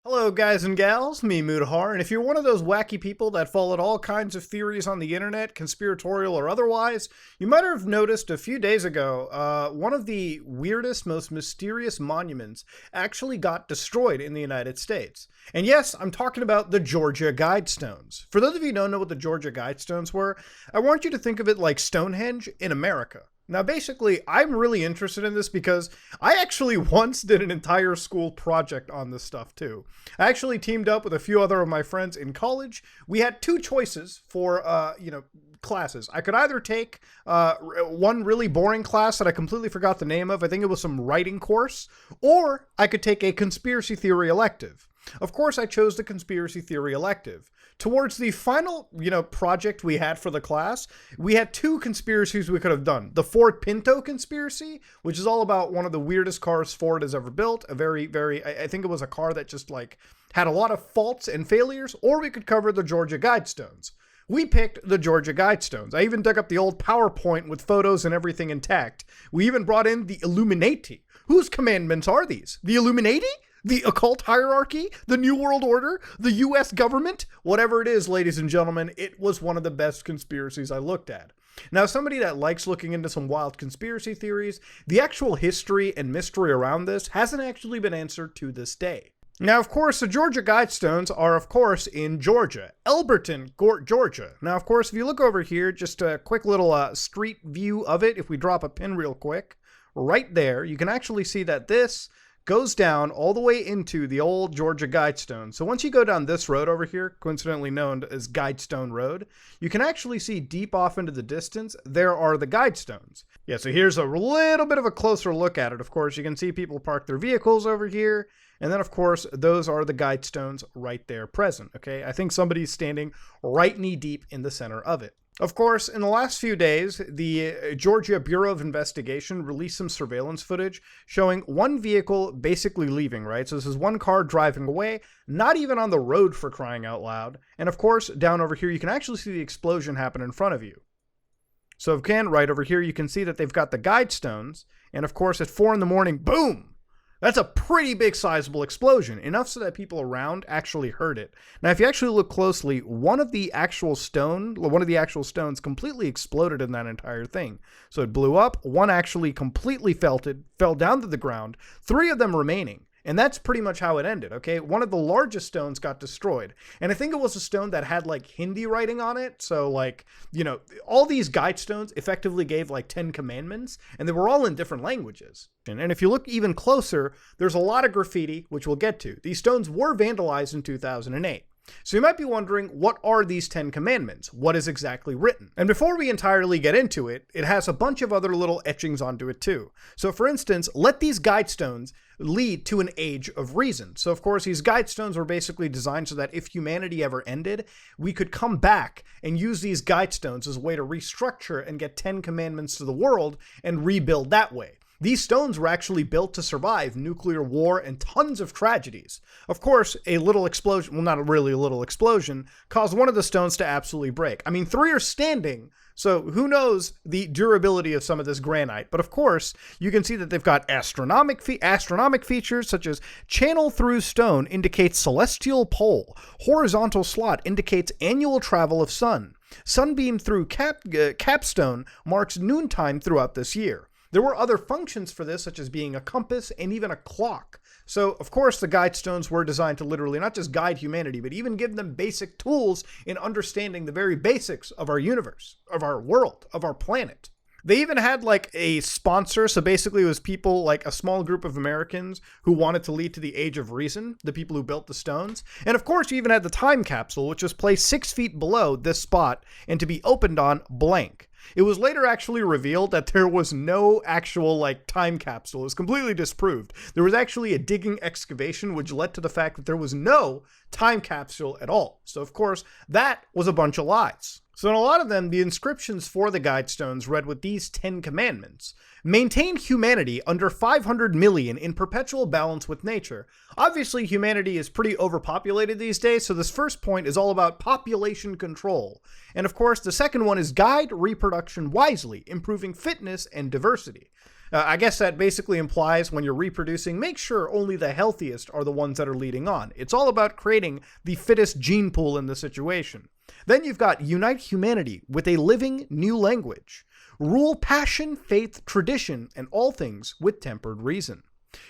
Hello guys and gals, me Mudahar, and if you're one of those wacky people that followed all kinds of theories on the internet, conspiratorial or otherwise, you might have noticed a few days ago, one of the weirdest, most mysterious monuments actually got destroyed in the United States. And yes, I'm talking about the Georgia Guidestones. For those of you who don't know what the Georgia Guidestones were, I want you to think of it like Stonehenge in America. Now, basically, I'm really interested in this because I actually once did an entire school project on this stuff too. I actually teamed up with a few other of my friends in college. We had two choices for, classes. I could either take one really boring class that I completely forgot the name of. I think it was some writing course, or I could take a conspiracy theory elective. Of course, I chose the conspiracy theory elective. Towards the final, project we had for the class, we had two conspiracies we could have done. The Ford Pinto conspiracy, which is all about one of the weirdest cars Ford has ever built. A very, I think it was a car that just had a lot of faults and failures, or we could cover the Georgia Guidestones. We picked the Georgia Guidestones. I even dug up the old PowerPoint with photos and everything intact. We even brought in the Illuminati. Whose commandments are these? The Illuminati? The occult hierarchy, the New World Order, the US government, whatever it is, ladies and gentlemen, it was one of the best conspiracies I looked at. Now, somebody that likes looking into some wild conspiracy theories, the actual history and mystery around this hasn't actually been answered to this day. Now, of course, the Georgia Guidestones are, of course, in Georgia, Elberton, Georgia. Now, of course, if you look over here, just a quick little street view of it, if we drop a pin real quick, right there, you can actually see that this goes down all the way into the old Georgia Guidestone. So once you go down this road over here, coincidentally known as Guidestone Road, you can actually see deep off into the distance, there are the Guidestones. Yeah, so here's a little bit of a closer look at it. Of course, you can see people park their vehicles over here. And then, of course, those are the Guidestones right there present, okay? I think somebody's standing right knee deep in the center of it. Of course, in the last few days, the Georgia Bureau of Investigation released some surveillance footage showing one vehicle basically leaving, right? So this is one car driving away, not even on the road for crying out loud. And of course, down over here, you can actually see the explosion happen in front of you. So again, right over here, you can see that they've got the Guidestones. And of course, at 4 in the morning, boom! That's a pretty big sizable explosion, enough so that people around actually heard it. Now, if you actually look closely, one of the actual stones completely exploded in that entire thing. So it blew up, one actually completely fell down to the ground, 3 of them remaining. And that's pretty much how it ended, okay? One of the largest stones got destroyed. And I think it was a stone that had Hindi writing on it. So all these Guidestones effectively gave 10 commandments, and they were all in different languages. And if you look even closer, there's a lot of graffiti, which we'll get to. These stones were vandalized in 2008. So you might be wondering, what are these 10 commandments? What is exactly written? And before we entirely get into it, it has a bunch of other little etchings onto it too. So for instance, let these Guidestones lead to an age of reason. So of course, these Guidestones were basically designed so that if humanity ever ended, we could come back and use these Guidestones as a way to restructure and get 10 commandments to the world and rebuild that way. These stones were actually built to survive nuclear war and tons of tragedies. Of course, a little explosion, well, not really a little explosion, caused one of the stones to absolutely break. I mean, 3 are standing, so who knows the durability of some of this granite. But of course, you can see that they've got astronomic features such as channel through stone indicates celestial pole, horizontal slot indicates annual travel of sun, sunbeam through capstone marks noontime throughout this year. There were other functions for this, such as being a compass and even a clock. So, of course, the Guidestones were designed to literally not just guide humanity, but even give them basic tools in understanding the very basics of our universe, of our world, of our planet. They even had a sponsor, so basically it was people, a small group of Americans who wanted to lead to the Age of Reason, the people who built the stones. And of course, you even had the time capsule, which was placed 6 feet below this spot and to be opened on blank. It was later actually revealed that there was no actual time capsule. It was completely disproved. There was actually a digging excavation which led to the fact that there was no time capsule at all. So of course, that was a bunch of lies. So in a lot of them, the inscriptions for the Guidestones read with these 10 commandments. Maintain humanity under 500 million in perpetual balance with nature. Obviously, humanity is pretty overpopulated these days, so this first point is all about population control. And of course, the second one is guide reproduction wisely, improving fitness and diversity. I guess that basically implies when you're reproducing, make sure only the healthiest are the ones that are leading on. It's all about creating the fittest gene pool in the situation. Then you've got unite humanity with a living new language. Rule passion, faith, tradition, and all things with tempered reason.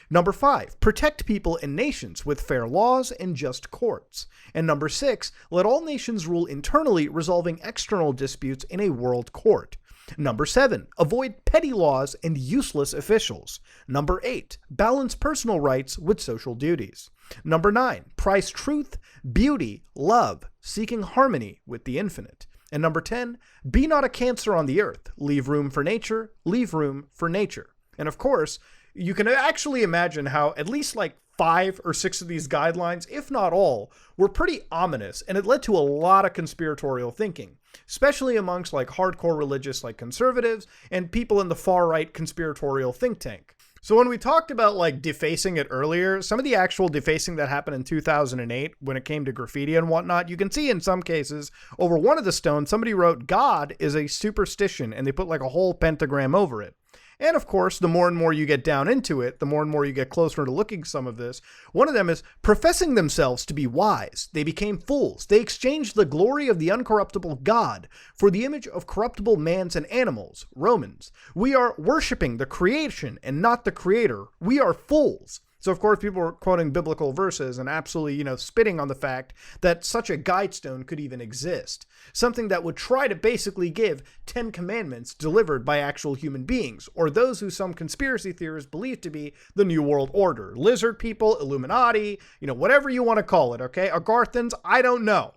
Number 5, protect people and nations with fair laws and just courts. And number 6, let all nations rule internally, resolving external disputes in a world court. Number 7, avoid petty laws and useless officials. Number 8, balance personal rights with social duties. Number 9, prize truth, beauty, love, seeking harmony with the infinite. And number 10, be not a cancer on the earth. Leave room for nature, leave room for nature. And of course, you can actually imagine how at least like 5 or 6 of these guidelines, if not all, were pretty ominous, and it led to a lot of conspiratorial thinking, especially amongst like hardcore religious like conservatives and people in the far-right conspiratorial think tank. So when we talked about like defacing it earlier, some of the actual defacing that happened in 2008 when it came to graffiti and whatnot, you can see in some cases over one of the stones, somebody wrote, "God is a superstition," and they put like a whole pentagram over it. And of course, the more and more you get down into it, the more and more you get closer to looking at some of this. One of them is professing themselves to be wise. They became fools. They exchanged the glory of the uncorruptible God for the image of corruptible mans and animals. Romans. We are worshiping the creation and not the creator. We are fools. So of course people were quoting biblical verses and absolutely, spitting on the fact that such a guidestone could even exist. Something that would try to basically give 10 commandments delivered by actual human beings, or those who some conspiracy theorists believe to be the New World Order. Lizard people, Illuminati, whatever you want to call it, okay? Agarthans, I don't know.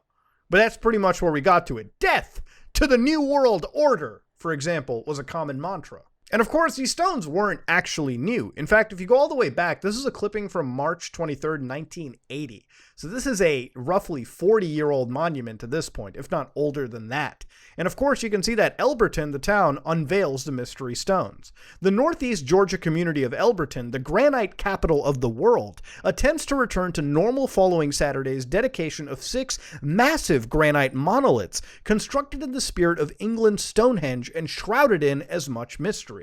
But that's pretty much where we got to it. Death to the New World Order, for example, was a common mantra. And of course, these stones weren't actually new. In fact, if you go all the way back, this is a clipping from March 23rd, 1980. So this is a roughly 40-year-old monument at this point, if not older than that. And of course, you can see that Elberton, the town, unveils the mystery stones. The Northeast Georgia community of Elberton, the granite capital of the world, attempts to return to normal following Saturday's dedication of 6 massive granite monoliths constructed in the spirit of England's Stonehenge and shrouded in as much mystery.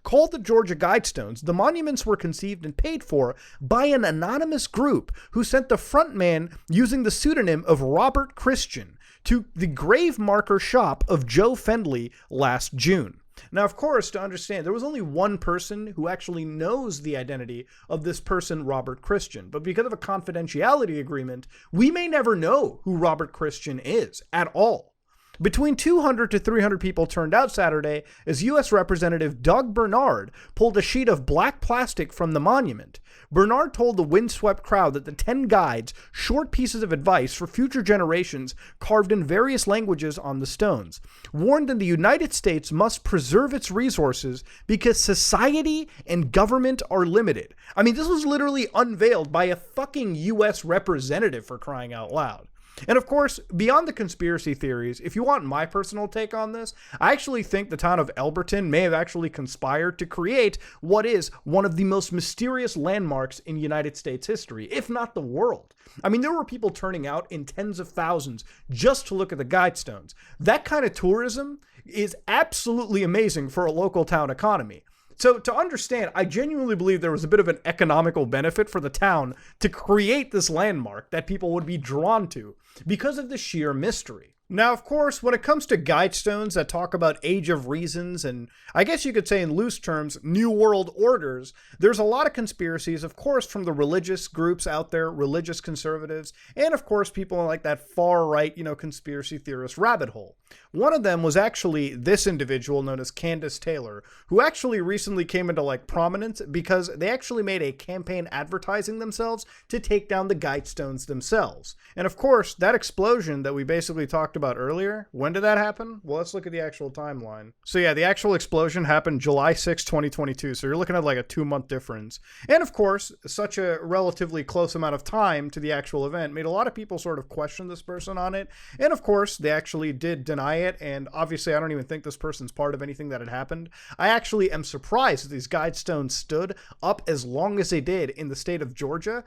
Called the Georgia Guidestones, the monuments were conceived and paid for by an anonymous group who sent the front man using the pseudonym of Robert Christian to the grave marker shop of Joe Fendley last June. Now, of course, to understand, there was only one person who actually knows the identity of this person, Robert Christian. But because of a confidentiality agreement, we may never know who Robert Christian is at all. Between 200 to 300 people turned out Saturday as U.S. Representative Doug Bernard pulled a sheet of black plastic from the monument. Bernard told the windswept crowd that the 10 guides, short pieces of advice for future generations carved in various languages on the stones, warned that the United States must preserve its resources because society and government are limited. I mean, this was literally unveiled by a fucking U.S. representative, for crying out loud. And of course, beyond the conspiracy theories, if you want my personal take on this, I actually think the town of Elberton may have actually conspired to create what is one of the most mysterious landmarks in United States history, if not the world. I mean, there were people turning out in tens of thousands just to look at the Guidestones. That kind of tourism is absolutely amazing for a local town economy. So to understand, I genuinely believe there was a bit of an economical benefit for the town to create this landmark that people would be drawn to because of the sheer mystery. Now, of course, when it comes to guidestones that talk about age of reasons and I guess you could say in loose terms, new world orders, there's a lot of conspiracies, of course, from the religious groups out there, religious conservatives, and of course, people like that far right, conspiracy theorist rabbit hole. One of them was actually this individual known as Candace Taylor, who actually recently came into prominence because they actually made a campaign advertising themselves to take down the Guidestones themselves. And of course, that explosion that we basically talked about earlier, when did that happen? Well, let's look at the actual timeline. So yeah, the actual explosion happened July 6, 2022. So you're looking at like a 2-month difference. And of course, such a relatively close amount of time to the actual event made a lot of people sort of question this person on it. And of course, they actually did deny it. And obviously, I don't even think this person's part of anything that had happened. I actually am surprised that these Guidestones stood up as long as they did in the state of Georgia,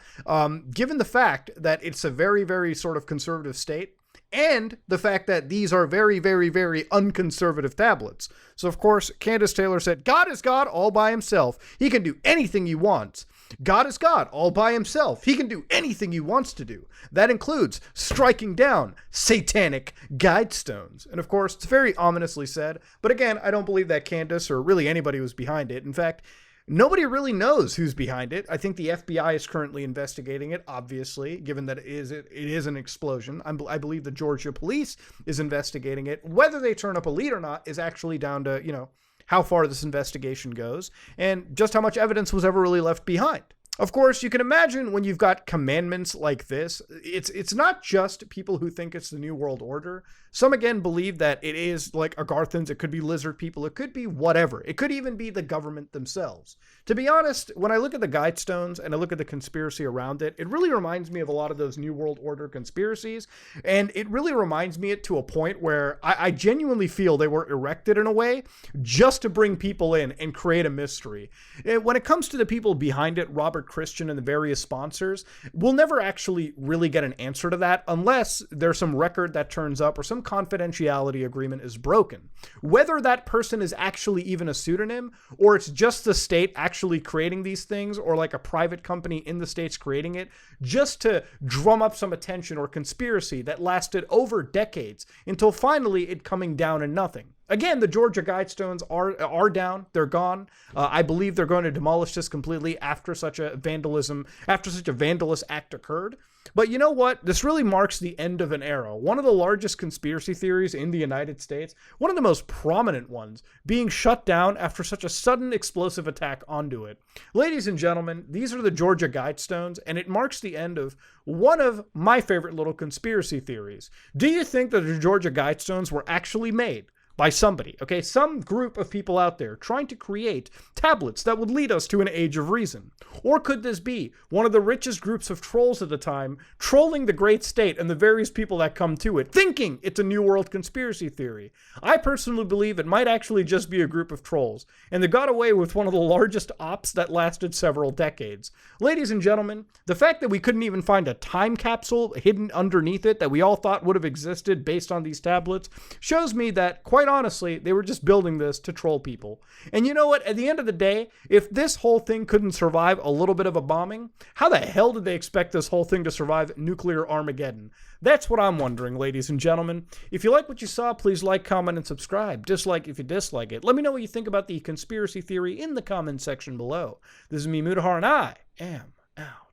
given the fact that it's a very, very sort of conservative state. and the fact that these are very, very, very unconservative tablets. So, of course, Candace Taylor said, God is God all by himself. He can do anything he wants. God is God all by himself. He can do anything he wants to do. That includes striking down satanic Guidestones. And of course, it's very ominously said. But again, I don't believe that Candace or really anybody was behind it. In fact, nobody really knows who's behind it. I think the FBI is currently investigating it, obviously, given that it is an explosion. I believe the Georgia police is investigating it. Whether they turn up a lead or not is actually down to, how far this investigation goes and just how much evidence was ever really left behind. Of course, you can imagine when you've got commandments like this, it's not just people who think it's the New World Order. Some, again, believe that it is like Agarthans. It could be lizard people. It could be whatever. It could even be the government themselves. To be honest, when I look at the Guidestones and I look at the conspiracy around it, it really reminds me of a lot of those New World Order conspiracies. And it really reminds me to a point where I genuinely feel they were erected in a way just to bring people in and create a mystery. When it comes to the people behind it, Robert Christian and the various sponsors, we'll never actually really get an answer to that unless there's some record that turns up or some confidentiality agreement is broken. Whether that person is actually even a pseudonym or it's just the state actually creating these things or like a private company in the States creating it just to drum up some attention or conspiracy that lasted over decades until finally it coming down in nothing. Again, the Georgia Guidestones are down. They're gone. I believe they're going to demolish this completely after such a vandalous act occurred. But you know what? This really marks the end of an era. One of the largest conspiracy theories in the United States, one of the most prominent ones, being shut down after such a sudden explosive attack onto it. Ladies and gentlemen, these are the Georgia Guidestones, and it marks the end of one of my favorite little conspiracy theories. Do you think that the Georgia Guidestones were actually made by somebody, okay? Some group of people out there trying to create tablets that would lead us to an age of reason? Or could this be one of the richest groups of trolls at the time, trolling the great state and the various people that come to it, thinking it's a New World conspiracy theory? I personally believe it might actually just be a group of trolls, and they got away with one of the largest ops that lasted several decades. Ladies and gentlemen, the fact that we couldn't even find a time capsule hidden underneath it that we all thought would have existed based on these tablets shows me that, quite honestly, they were just building this to troll people. And you know what? At the end of the day, if this whole thing couldn't survive a little bit of a bombing, how the hell did they expect this whole thing to survive nuclear Armageddon? That's what I'm wondering, ladies and gentlemen. If you like what you saw, please like, comment, and subscribe. Dislike if you dislike it. Let me know what you think about the conspiracy theory in the comment section below. This is me, Mudahar, and I am out.